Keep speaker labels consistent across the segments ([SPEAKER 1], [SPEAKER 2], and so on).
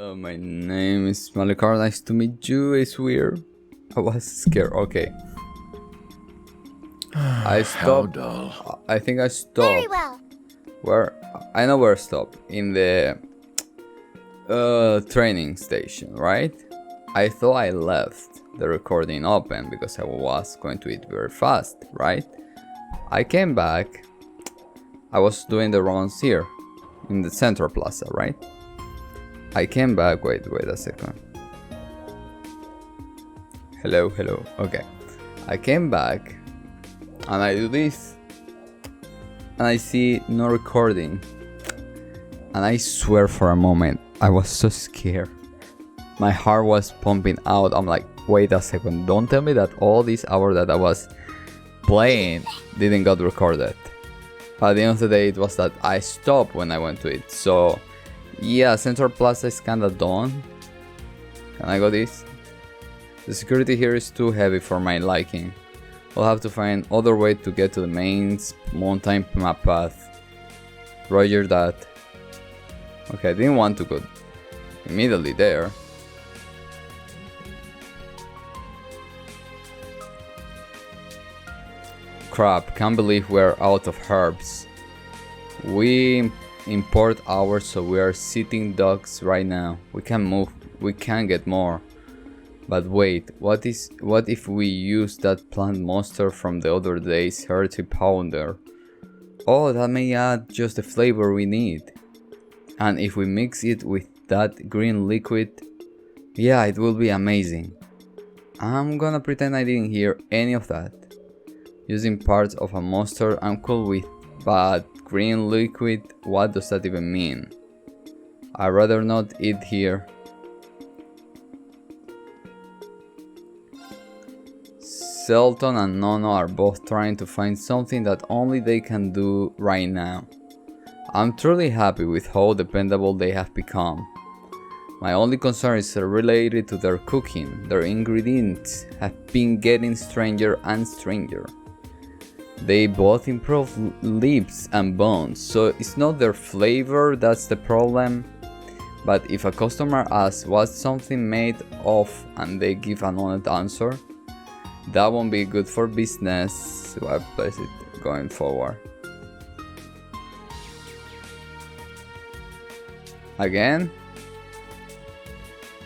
[SPEAKER 1] Hello, my name is Malik. Nice to meet you. It's weird. I was scared. Okay. I stopped.
[SPEAKER 2] Dull.
[SPEAKER 1] I think I stopped.
[SPEAKER 3] Very well.
[SPEAKER 1] Where? I know where I stopped. In the training station, right? I thought I left the recording open because I was going to eat very fast, right? I came back. I was doing the rounds here in the Central Plaza, right? I came back. Wait a second. Hello. Okay. I came back and I do this and I see no recording, and I swear for a moment I was so scared. My heart was pumping out. I'm like, wait a second, don't tell me that all these hours that I was playing didn't got recorded. But at the end of the day, it was that I stopped when I went to it. So yeah, Central Plaza is kinda done. Can I go this? The security here is too heavy for my liking. I'll have to find other way to get to the main mountain map path. Roger that. Okay, I didn't want to go immediately there. Crap, can't believe we're out of herbs. We import ours, so we are sitting ducks right now. We can move, we can get more. But wait, what if we use that plant monster from the other day's hearty powder? Oh, that may add just the flavor we need. And if we mix it with that green liquid, yeah, it will be amazing. I'm gonna pretend I didn't hear any of that. Using parts of a monster, I'm cool with, but green liquid, what does that even mean? I'd rather not eat here. Selton and Nono are both trying to find something that only they can do right now. I'm truly happy with how dependable they have become. My only concern is related to their cooking. Their ingredients have been getting stranger and stranger. They both improve lips and bones, so it's not their flavor that's the problem. But if a customer asks what's something made of and they give an honest answer, that won't be good for business, so I place it going forward. Again?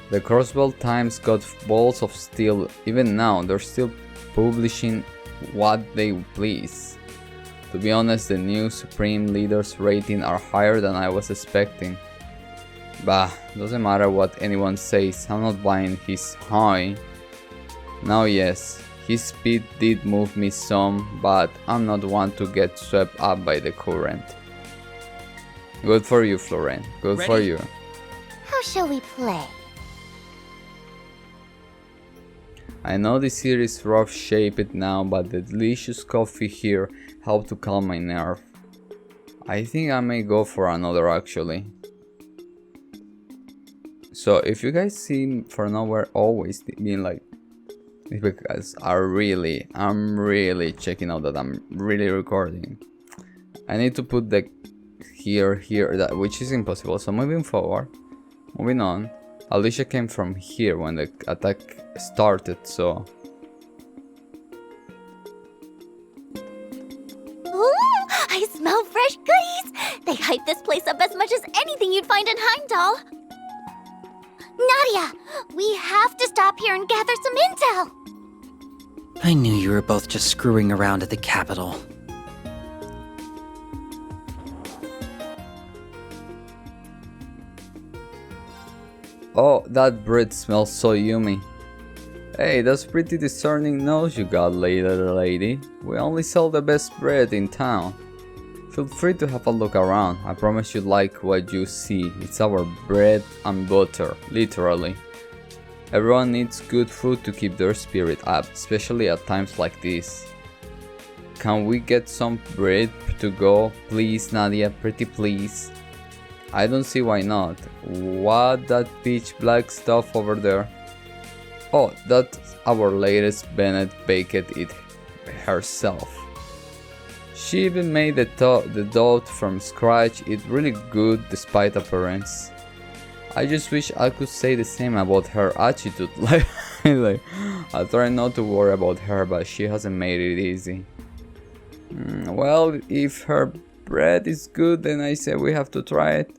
[SPEAKER 1] The CROSSBELL Times got balls of steel. Even now, they're still publishing what they please. To be honest, the new Supreme Leaders rating are higher than I was expecting. Bah, doesn't matter what anyone says, I'm not buying his high. Now yes, his speed did move me some, but I'm not one to get swept up by the current. Good for you, Florent. Good
[SPEAKER 2] Ready?
[SPEAKER 1] for you.
[SPEAKER 3] How shall we play?
[SPEAKER 1] I know this series is rough shaped now, but the delicious coffee here helped to calm my nerve. I think I may go for another actually. So if you guys see for nowhere always being like, it's because I'm really checking out that I'm really recording. I need to put the here, that, which is impossible. So moving on. Alicia came from here when the attack started, so...
[SPEAKER 3] Ooh, I smell fresh goodies! They hype this place up as much as anything you'd find in Heimdall. Nadia, we have to stop here and gather some intel.
[SPEAKER 4] I knew you were both just screwing around at the capital.
[SPEAKER 1] Oh, that bread smells so yummy. Hey, that's pretty discerning nose you got, lady. We only sell the best bread in town. Feel free to have a look around. I promise you'd like what you see. It's our bread and butter, literally. Everyone needs good food to keep their spirit up, especially at times like this. Can we get some bread to go, please, Nadia? Pretty please. I don't see why not. What that pitch black stuff over there? Oh, that's our latest Bennett baked it herself. She even made the dough from scratch. It's really good despite appearance. I just wish I could say the same about her attitude. Like, I try not to worry about her, but she hasn't made it easy. Well, if her bread is good, then I say we have to try it.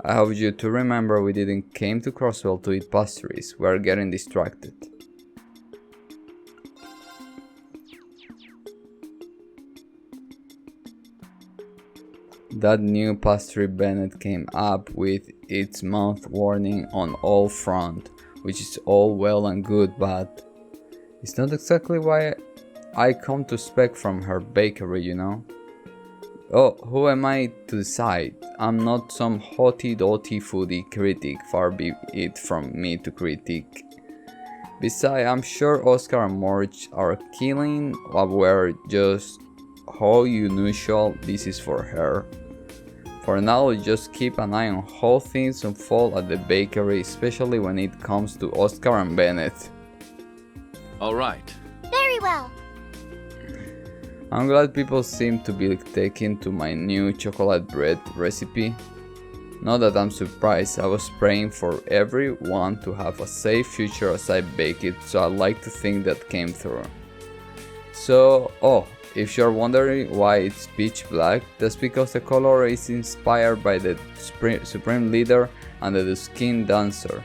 [SPEAKER 1] I have you to remember we didn't came to CROSSBELL to eat pastries. We're getting distracted. That new pastry Bennett came up with its mouth warning on all fronts, which is all well and good, but it's not exactly why I come to expect from her bakery, you know? Oh, who am I to decide? I'm not some haughty-doughty foodie critic, far be it from me to critique. Besides, I'm sure Oscar and Marge are killing aware just how unusual this is for her. For now, just keep an eye on how things unfold at the bakery, especially when it comes to Oscar and Bennett.
[SPEAKER 2] Alright.
[SPEAKER 3] Very well.
[SPEAKER 1] I'm glad people seem to be taking to my new chocolate bread recipe. Not that I'm surprised, I was praying for everyone to have a safe future as I bake it, so I like to think that came through. So, if you're wondering why it's pitch black, that's because the color is inspired by the Supreme Leader and the Skin Dancer.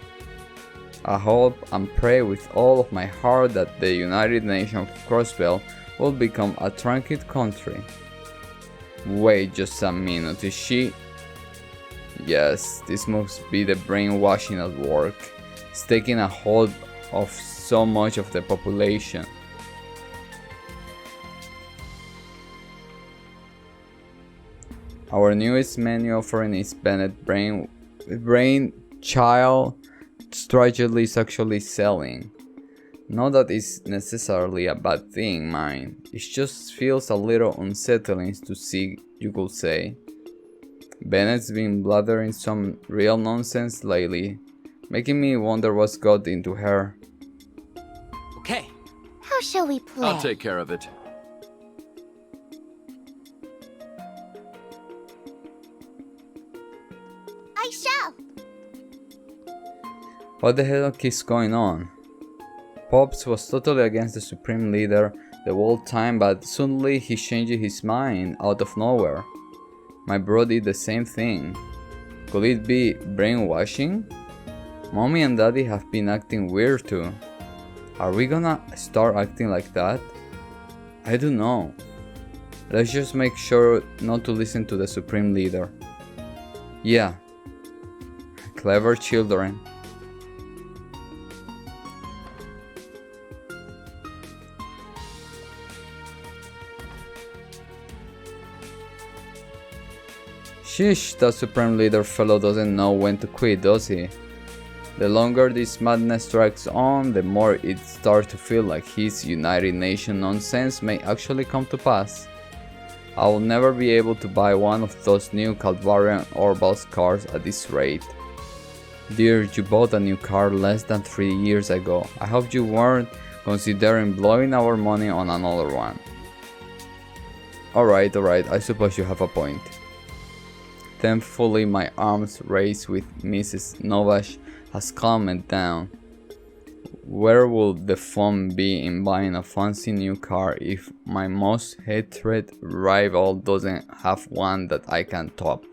[SPEAKER 1] I hope and pray with all of my heart that the United Nations of CROSSBELL will become a tranquil country. Wait just a minute, is she? Yes, this must be the brainwashing at work. It's taking a hold of so much of the population. Our newest menu offering is Bennett Brain Child Strategically Sexually Selling. Not that it's necessarily a bad thing, mind. It just feels a little unsettling to see, you could say. Bennett's been blathering some real nonsense lately, making me wonder what's got into her.
[SPEAKER 2] Okay.
[SPEAKER 3] How shall we play?
[SPEAKER 2] I'll take care of it.
[SPEAKER 3] I shall.
[SPEAKER 1] What the hell is going on? Pops was totally against the Supreme Leader the whole time, but suddenly he changed his mind out of nowhere. My bro did the same thing. Could it be brainwashing? Mommy and Daddy have been acting weird too. Are we gonna start acting like that? I don't know. Let's just make sure not to listen to the Supreme Leader. Yeah. Clever children. Sheesh, that Supreme Leader fellow doesn't know when to quit, does he? The longer this madness drags on, the more it starts to feel like his United Nations nonsense may actually come to pass. I will never be able to buy one of those new Calvarian Orbal's cars at this rate. Dear, you bought a new car less than 3 years ago. I hope you weren't considering blowing our money on another one. Alright, I suppose you have a point. Thankfully, my arms race with Mrs. Novash has calmed down. Where would the fun be in buying a fancy new car if my most hated rival doesn't have one that I can top?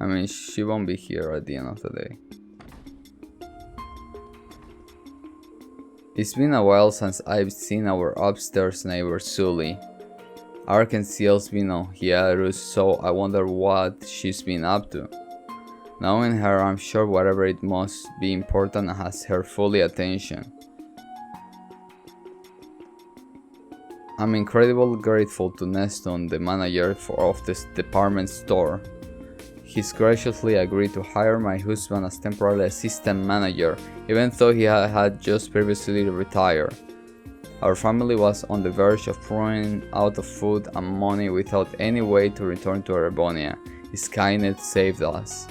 [SPEAKER 1] I mean, she won't be here at the end of the day. It's been a while since I've seen our upstairs neighbor Sully. Arkansas's been on hiatus, so I wonder what she's been up to. Knowing her, I'm sure whatever it must be important has her full attention. I'm incredibly grateful to Neston, the manager of this department store. He's graciously agreed to hire my husband as temporary assistant manager, even though he had just previously retired. Our family was on the verge of running out of food and money without any way to return to Erebonia. His kindness saved us.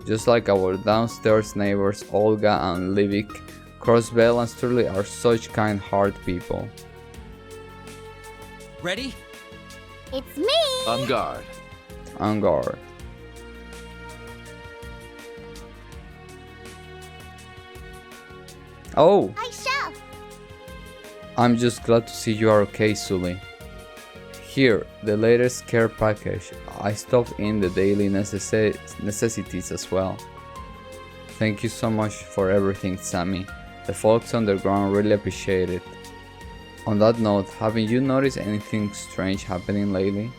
[SPEAKER 1] Just like our downstairs neighbors Olga and Livik, CROSSBELL and Sturley are such kind-hearted people.
[SPEAKER 4] Ready?
[SPEAKER 3] It's me!
[SPEAKER 2] On guard.
[SPEAKER 1] On guard. Oh!
[SPEAKER 3] I shall!
[SPEAKER 1] I'm just glad to see you are okay, Sully. Here, the latest care package. I stuffed in the daily necessities as well. Thank you so much for everything, Sammy. The folks underground really appreciate it. On that note, haven't you noticed anything strange happening lately?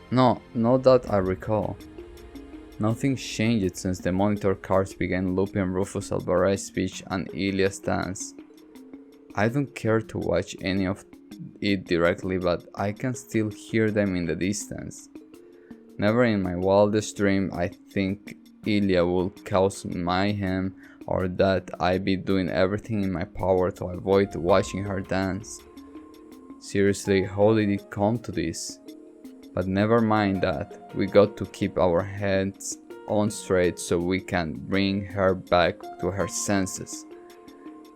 [SPEAKER 1] No, not that I recall. Nothing changed since the monitor cards began looping Rufus' Alvarez speech and Ilya's dance. I don't care to watch any of it directly, but I can still hear them in the distance. Never in my wildest dream I think Ilya will cause mayhem or that I'd be doing everything in my power to avoid watching her dance. Seriously, how did it come to this? But never mind that, we got to keep our heads on straight so we can bring her back to her senses.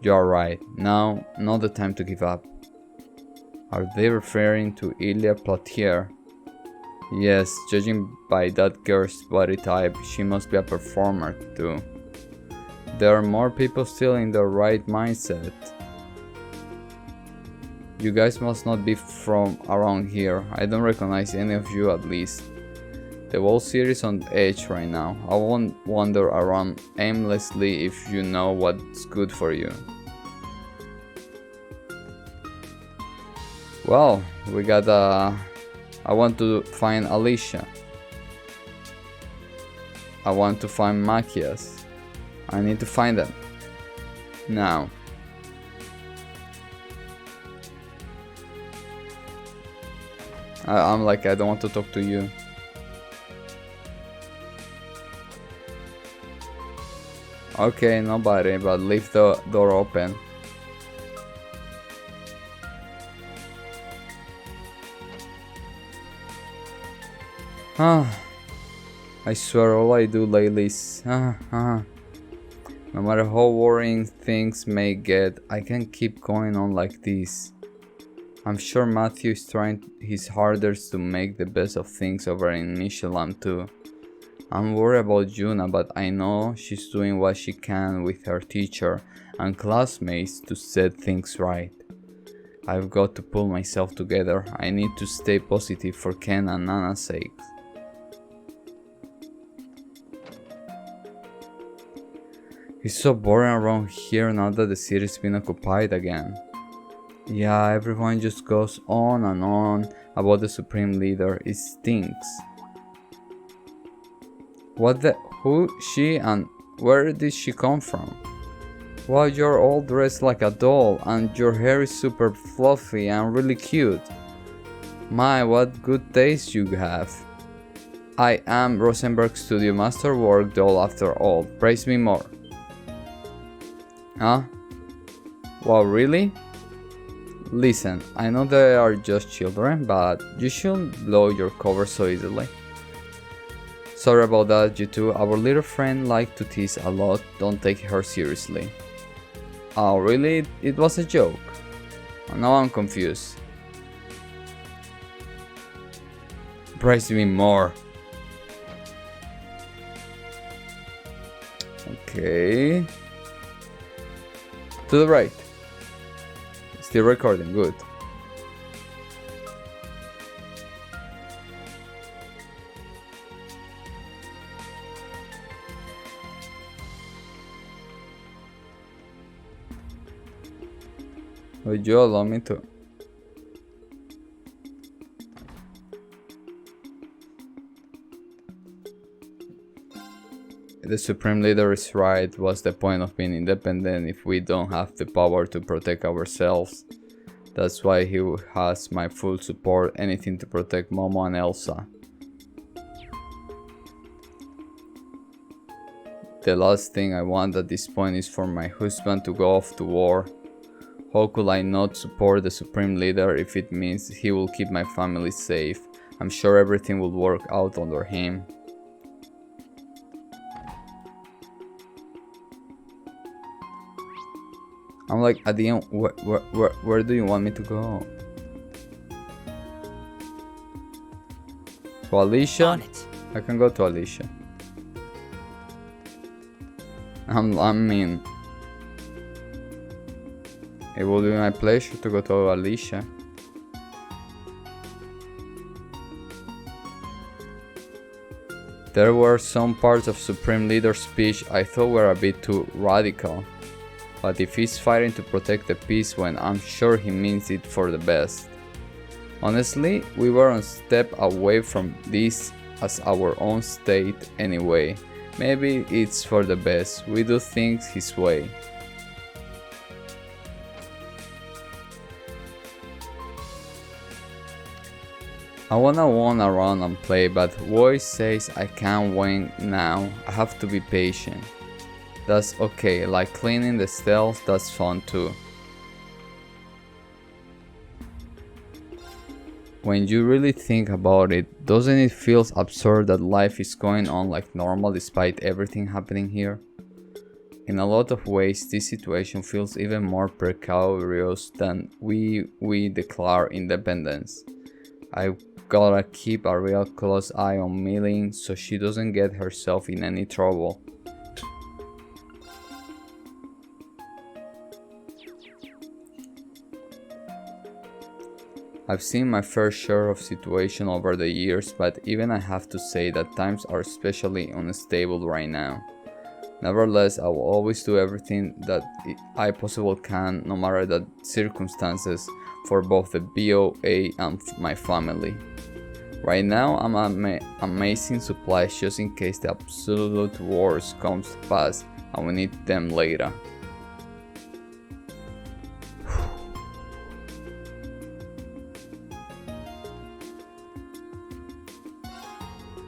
[SPEAKER 1] You're right, now, not the time to give up. Are they referring to Ilya Platier? Yes, judging by that girl's body type, she must be a performer too. There are more people still in the right mindset. You guys must not be from around here. I don't recognize any of you at least. The whole series on edge right now. I won't wander around aimlessly if you know what's good for you. Well, we got I want to find Alicia. I want to find Machias. I need to find them. Now. I'm like, I don't want to talk to you. Okay, nobody, but leave the door open. I swear all I do lately is no matter how worrying things may get, I can't keep going on like this. I'm sure Matthew is trying his hardest to make the best of things over in Michelin too. I'm worried about Juna, but I know she's doing what she can with her teacher and classmates to set things right. I've got to pull myself together. I need to stay positive for Ken and Nana's sake. It's so boring around here now that the city's been occupied again. Yeah, everyone just goes on and on about the Supreme Leader. It stinks. What the? Who? She? And where did she come from? Wow, you're all dressed like a doll and your hair is super fluffy and really cute. My, what good taste you have. I am Rosenberg's studio masterwork doll after all. Praise me more. Huh? Wow, really? Listen, I know they are just children, but you shouldn't blow your cover so easily. Sorry about that, you two. Our little friend liked to tease a lot. Don't take her seriously. Oh, really? It was a joke. Now I'm confused. Praise me more. Okay. To the right. Still recording, good. Would you allow me to? The Supreme Leader is right. What's the point of being independent if we don't have the power to protect ourselves? That's why he has my full support, anything to protect Momo and Elsa. The last thing I want at this point is for my husband to go off to war. How could I not support the Supreme Leader if it means he will keep my family safe? I'm sure everything will work out under him. I'm like, at the end, where do you want me to go? To Alicia?
[SPEAKER 4] On it.
[SPEAKER 1] I can go to Alicia. I mean, it will be my pleasure to go to Alicia. There were some parts of Supreme Leader's speech I thought were a bit too radical. But if he's fighting to protect the peace, when I'm sure he means it for the best. Honestly, we were one step away from this as our own state anyway. Maybe it's for the best. We do things his way. I wanna wander around and play, but voice says I can't win now. I have to be patient. That's okay, like cleaning the stalls, that's fun too. When you really think about it, doesn't it feel absurd that life is going on like normal despite everything happening here? In a lot of ways, this situation feels even more precarious than we declare independence. I gotta keep a real close eye on Malik so she doesn't get herself in any trouble. I've seen my fair share of situations over the years, but even I have to say that times are especially unstable right now. Nevertheless, I will always do everything that I possibly can, no matter the circumstances, for both the BOA and my family. Right now, I'm amazing supplies just in case the absolute worst comes to pass and we need them later.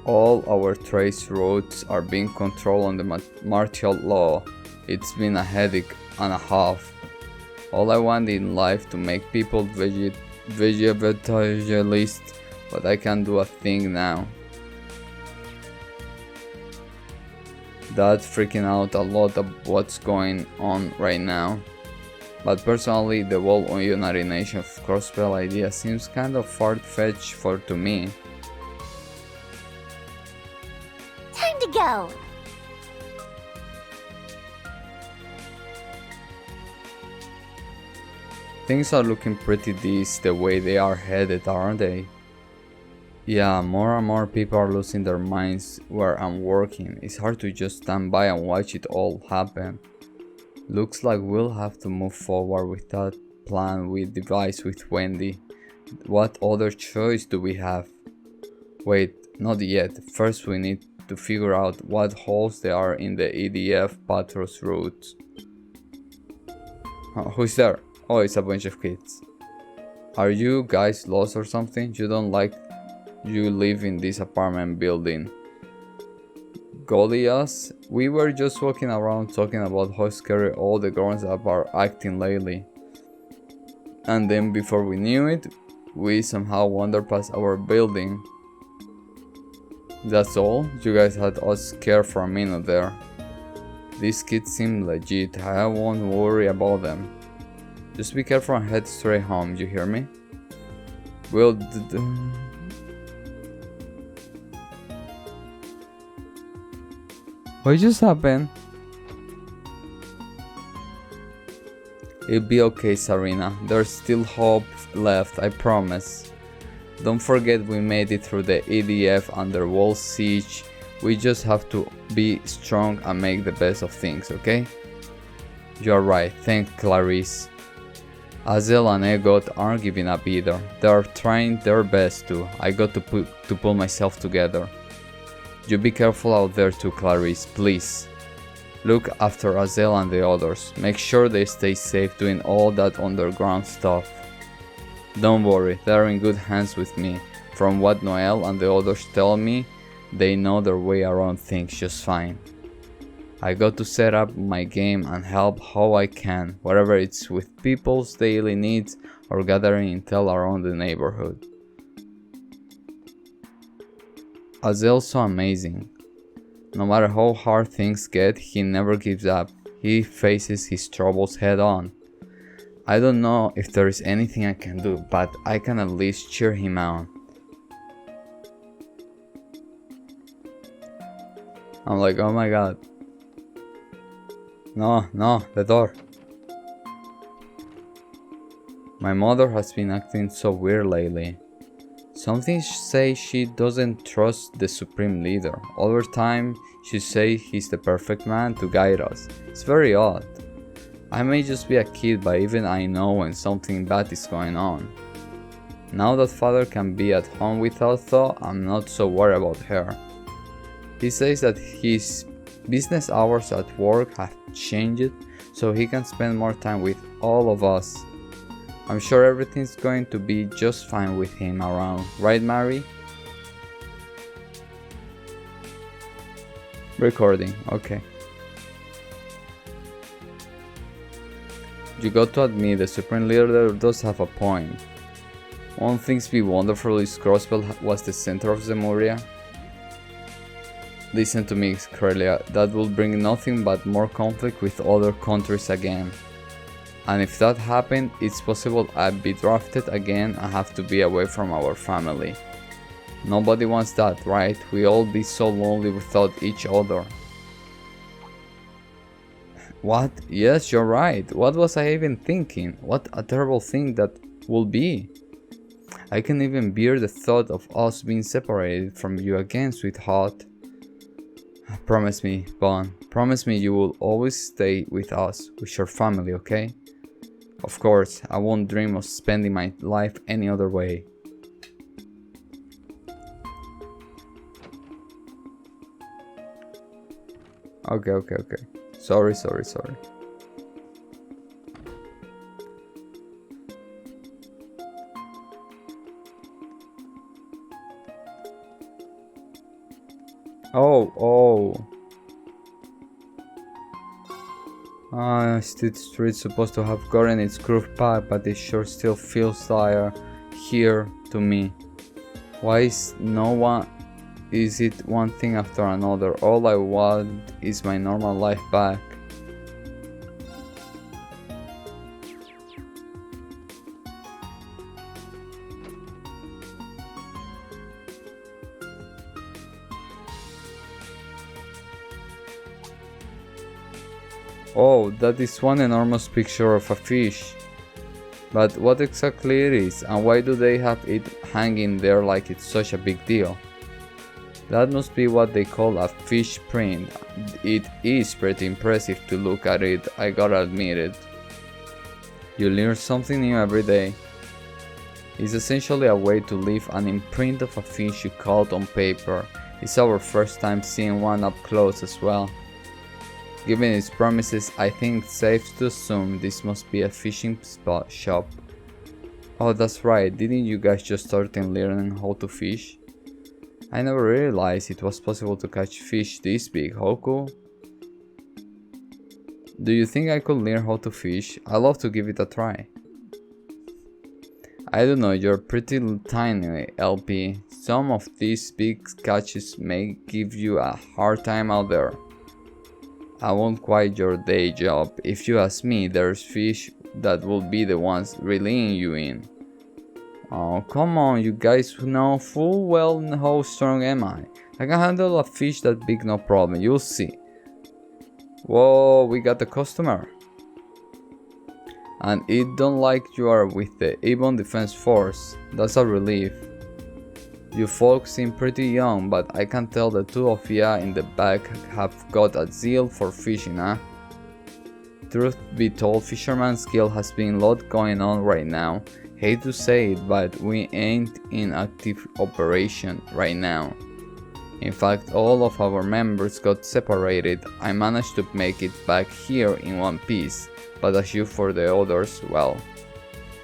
[SPEAKER 1] All our trace routes are being controlled on the martial law. It's been a headache and a half. All I want in life to make people vegetarianist, but I can't do a thing now. That's freaking out a lot of what's going on right now. But personally, the whole United Nation of CROSSBELL idea seems kind of far-fetched to me.
[SPEAKER 3] Time to go!
[SPEAKER 1] Things are looking pretty decent the way they are headed, aren't they? Yeah, more and more people are losing their minds where I'm working. It's hard to just stand by and watch it all happen. Looks like we'll have to move forward with that plan we devised with Wendy. What other choice do we have? Wait, not yet. First we need to figure out what holes there are in the EDF patrol's routes. Who's there? Oh, it's a bunch of kids. Are you guys lost or something? You don't like you live in this apartment building. Goliath, we were just walking around talking about how scary all the girls up are acting lately. And then before we knew it, we somehow wandered past our building. That's all? You guys had us scared for a minute there. These kids seem legit. I won't worry about them. Just be careful and head straight home, you hear me? We'll What just happened? It'll be okay, Serena. There's still hope left, I promise. Don't forget we made it through the EDF under wall siege. We just have to be strong and make the best of things, okay? You're right, thanks Clarice. Azel and Egot aren't giving up either. They're trying their best too. I got to pull myself together. You be careful out there too, Clarice, please. Look after Azel and the others. Make sure they stay safe doing all that underground stuff. Don't worry, they're in good hands with me. From what Noel and the others tell me, they know their way around things just fine. I got to set up my game and help how I can, whether it's with people's daily needs or gathering intel around the neighborhood. Azel's so amazing. No matter how hard things get, he never gives up. He faces his troubles head on. I don't know if there is anything I can do, but I can at least cheer him on. I'm like, oh my god. No, the door. My mother has been acting so weird lately. Something say she doesn't trust the supreme leader. Other time she say he's the perfect man to guide us. It's very odd. I may just be a kid, but even I know when something bad is going on. Now that father can be at home with us though, I'm not so worried about her. He says that his business hours at work have changed so he can spend more time with all of us. I'm sure everything's going to be just fine with him around, right Mary? Recording, okay. You got to admit the Supreme Leader does have a point. One thing's be wonderful is CROSSBELL was the center of Zemuria. Listen to me, Corellia, that will bring nothing but more conflict with other countries again. And if that happened, it's possible I'd be drafted again and have to be away from our family. Nobody wants that, right? We all be so lonely without each other. What? Yes, you're right. What was I even thinking? What a terrible thing that will be. I can even bear the thought of us being separated from you again, sweetheart. Promise me, Bon. Promise me you will always stay with us, with your family, okay? Of course, I won't dream of spending my life any other way. Okay. Sorry. Oh. Street's supposed to have gotten its groove back, but it sure still feels like here to me. Why is it one thing after another? All I want is my normal life back. Oh, that is one enormous picture of a fish. But what exactly it is, and why do they have it hanging there like it's such a big deal? That must be what they call a fish print. It is pretty impressive to look at it, I gotta admit it. You learn something new every day. It's essentially a way to leave an imprint of a fish you caught on paper. It's our first time seeing one up close as well. Given its promises, I think it's safe to assume this must be a fishing shop. Oh, that's right, didn't you guys just start learning how to fish? I never realized it was possible to catch fish this big. How cool. Do you think I could learn how to fish? I'd love to give it a try. I don't know, you're pretty tiny, LP. Some of these big catches may give you a hard time out there. I won't quite your day job. If you ask me, there's fish that will be the ones reeling you in. Oh, come on, you guys know full well how strong am I. I can handle a fish that big, no problem, you'll see. Whoa, we got a customer. And it don't like you are with the Avon Defense Force. That's a relief. You folks seem pretty young, but I can tell the two of ya in the back have got a zeal for fishing, huh? Truth be told, Fisherman's Guild has been a lot going on right now. Hate to say it, but we ain't in active operation right now. In fact, all of our members got separated. I managed to make it back here in one piece, but as you for the others, well.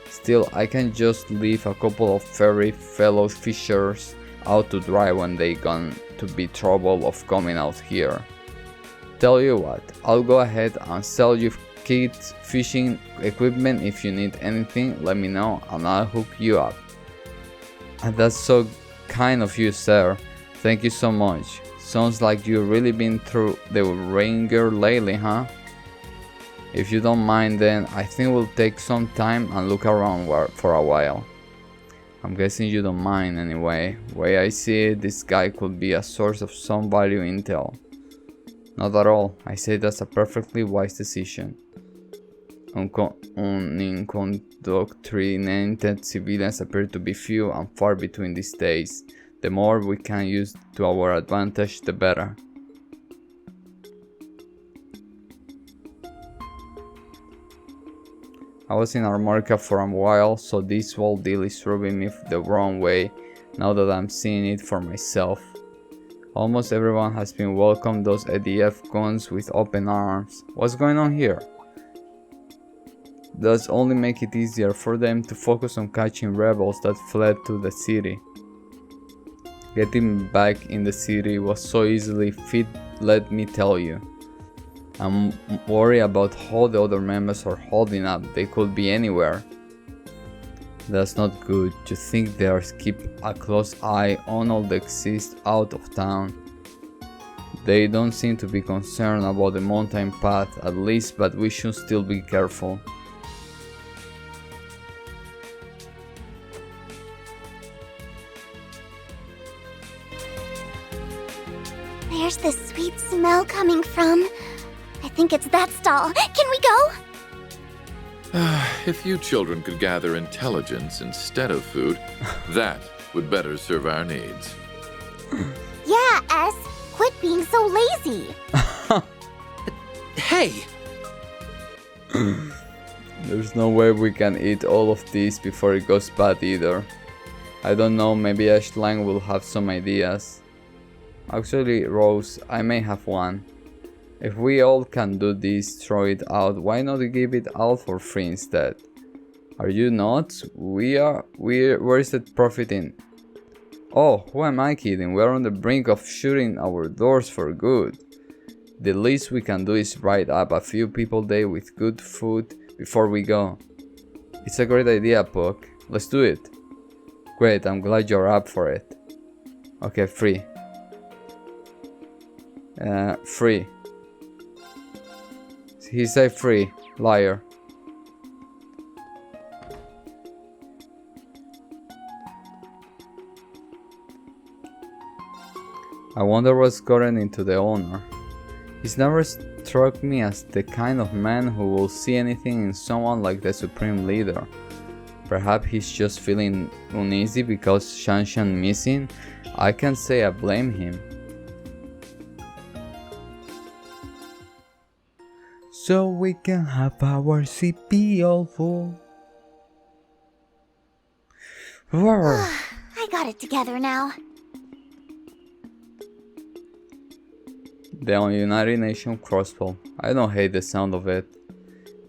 [SPEAKER 1] Still, I can just leave a couple of furry fellow fishers out to dry when they gone to be trouble of coming out here. Tell you what, I'll go ahead and sell you kids fishing equipment. If you need anything, let me know and I'll hook you up. And that's so kind of you, sir. Thank you so much. Sounds like you've really been through the ringer lately, huh? If you don't mind, then I think we'll take some time and look around for a while. I'm guessing you don't mind anyway. Way I see it, this guy could be a source of some value intel. Not at all. I say that's a perfectly wise decision. Unindoctrinated civilians appear to be few and far between these days. The more we can use to our advantage, the better. I was in Armorica for a while, so this whole deal is rubbing me the wrong way now that I'm seeing it for myself. Almost everyone has been welcomed those ADF guns with open arms. What's going on here? Does only make it easier for them to focus on catching rebels that fled to the city. Getting back in the city was so easily fit, let me tell you. I'm worried about how the other members are holding up. They could be anywhere. That's not good. To think they are keep a close eye on all that exists out of town. They don't seem to be concerned about the mountain path at least, but we should still be careful.
[SPEAKER 3] Where's the sweet smell coming from? I think it's that stall. Can we go?
[SPEAKER 2] If you children could gather intelligence instead of food, that would better serve our needs.
[SPEAKER 3] Yeah, S. Quit being so lazy.
[SPEAKER 4] Hey!
[SPEAKER 1] There's no way we can eat all of this before it goes bad either. I don't know, maybe Ashlang will have some ideas. Actually, Rose, I may have one. If we all can do this, throw it out, why not give it all for free instead? Are you not? Where is the profit in? Oh, who am I kidding? We're on the brink of shutting our doors for good. The least we can do is write up a few people there with good food before we go. It's a great idea, Puck. Let's do it. Great, I'm glad you're up for it. Okay, free. Free. He said free. Liar. I wonder what's gotten into the owner. He's never struck me as the kind of man who will see anything in someone like the supreme leader. Perhaps he's just feeling uneasy because Shanshan missing. I can't say I blame him. So we can have our CP all full.
[SPEAKER 3] I got it together now.
[SPEAKER 1] The United Nations CROSSBELL. I don't hate the sound of it.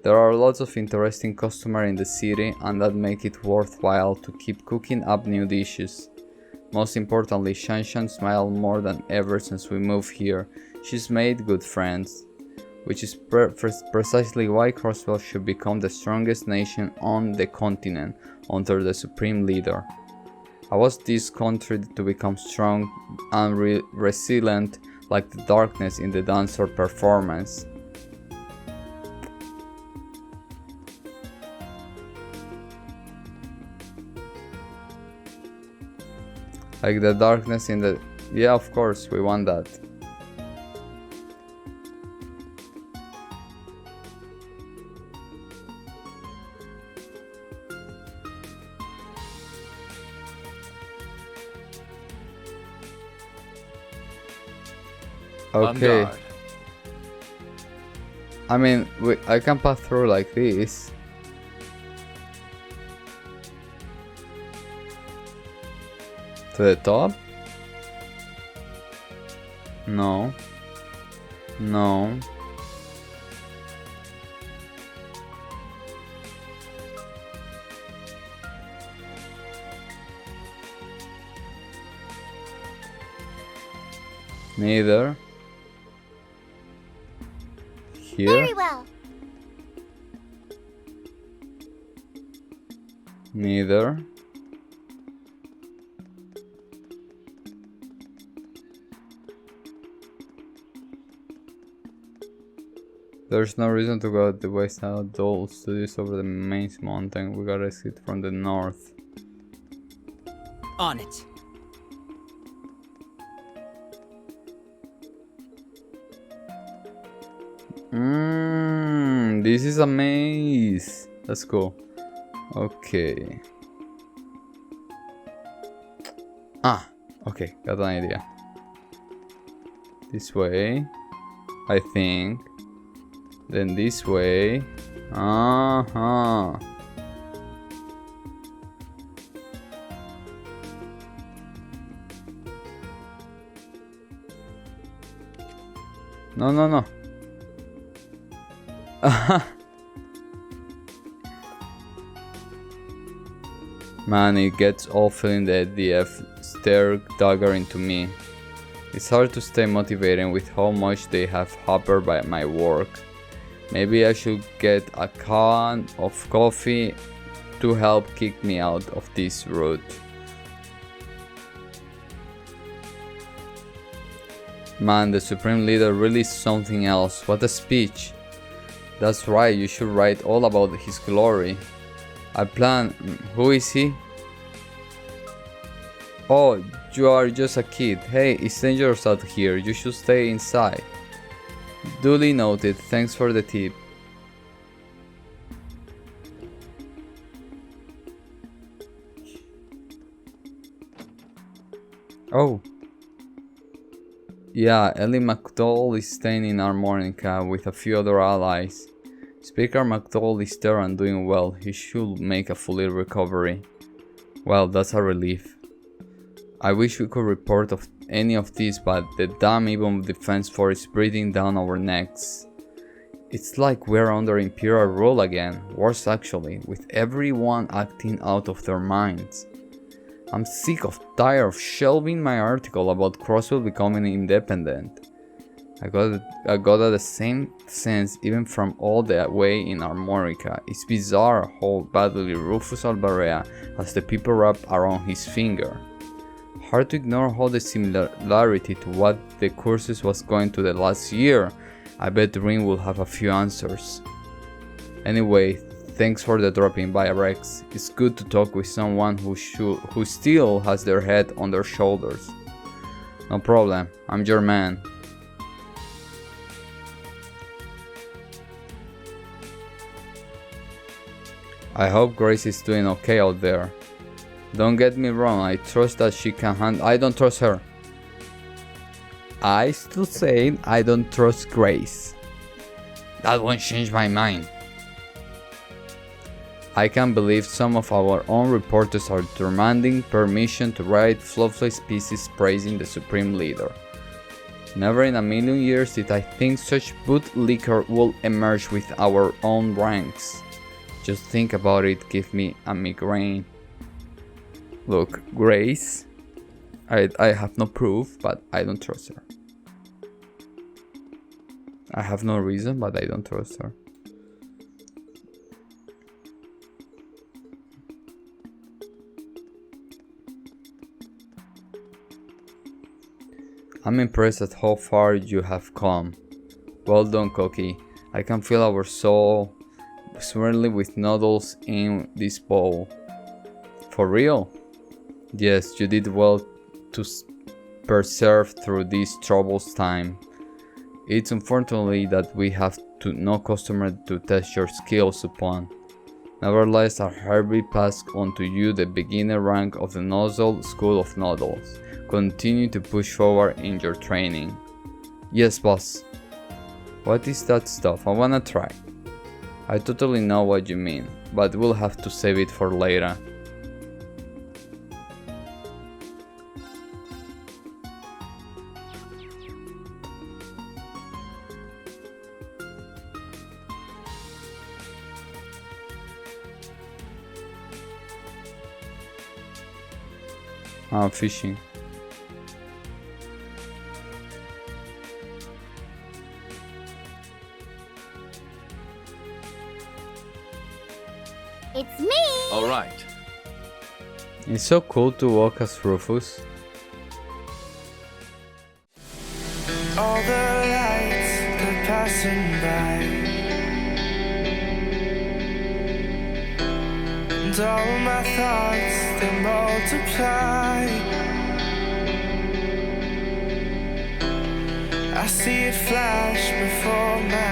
[SPEAKER 1] There are lots of interesting customers in the city and that make it worthwhile to keep cooking up new dishes. Most importantly, Shanshan smiled more than ever since we moved here. She's made good friends. Which is precisely why CROSSBELL should become the strongest nation on the continent under the supreme leader. I want this country to become strong and resilient like the darkness in the dancer performance. Like the darkness in the... Yeah, of course, we want that. Okay. I mean, I can pass through like this. To the top? No. No. Neither. Here?
[SPEAKER 3] Very well.
[SPEAKER 1] Neither. There's no reason to go the west out dolls to this over the main mountain. We gotta exit from the north.
[SPEAKER 4] On it.
[SPEAKER 1] This is a maze. That's cool. Okay. Okay, got an idea. This way, I think. Then this way. No, no, no. Man, it gets all feeling the DF stare dagger into me. It's hard to stay motivated with how much they have hampered by my work. Maybe I should get a can of coffee to help kick me out of this rut. Man, the Supreme Leader really is something else. What a speech. That's right, you should write all about his glory. I plan... Who is he? Oh, you are just a kid. Hey, it's dangerous out here. You should stay inside. Duly noted. Thanks for the tip. Oh. Yeah, Ellie McDowell is staying in Harmonica with a few other allies. Speaker McDowell is there and doing well. He should make a full recovery. Well, that's a relief. I wish we could report of any of this, but the damn Ebon Defense Force is breathing down our necks. It's like we're under Imperial rule again, worse actually, with everyone acting out of their minds. I'm tired of shelving my article about CROSSBELL becoming independent. I got the same sense even from all the way in Harmonica. It's bizarre how badly Rufus Alvarea has the people wrapped around his finger. Hard to ignore how the similarity to what the courses was going to the last year. I bet Ring will have a few answers. Anyway, thanks for the dropping by, Rex. It's good to talk with someone who still has their head on their shoulders. No problem, I'm your man. I hope Grace is doing okay out there. Don't get me wrong, I trust that she can handle. I don't trust her. I still say I don't trust Grace. That won't change my mind. I can't believe some of our own reporters are demanding permission to write fluffless pieces praising the Supreme Leader. Never in a million years did I think such bootlicker will emerge with our own ranks. Just think about it, give me a migraine. Look, Grace, I have no proof, but I don't trust her. I have no reason, but I don't trust her. I'm impressed at how far you have come. Well done, Cookie. I can feel our soul swirling with noodles in this bowl. For real? Yes, you did well to persevere through this troublous time. It's unfortunately that we have no customer to test your skills upon. Nevertheless, I hereby pass on to you the beginner rank of the Nozzle School of Noodles. Continue to push forward in your training. Yes, boss. What is that stuff? I wanna try. I totally know what you mean, but we'll have to save it for later. I'm fishing.
[SPEAKER 3] It's me!
[SPEAKER 2] All right.
[SPEAKER 1] It's so cool to walk as Rufus.
[SPEAKER 5] All the lights, they're passing by, and all my thoughts, they multiply. I see it flash before my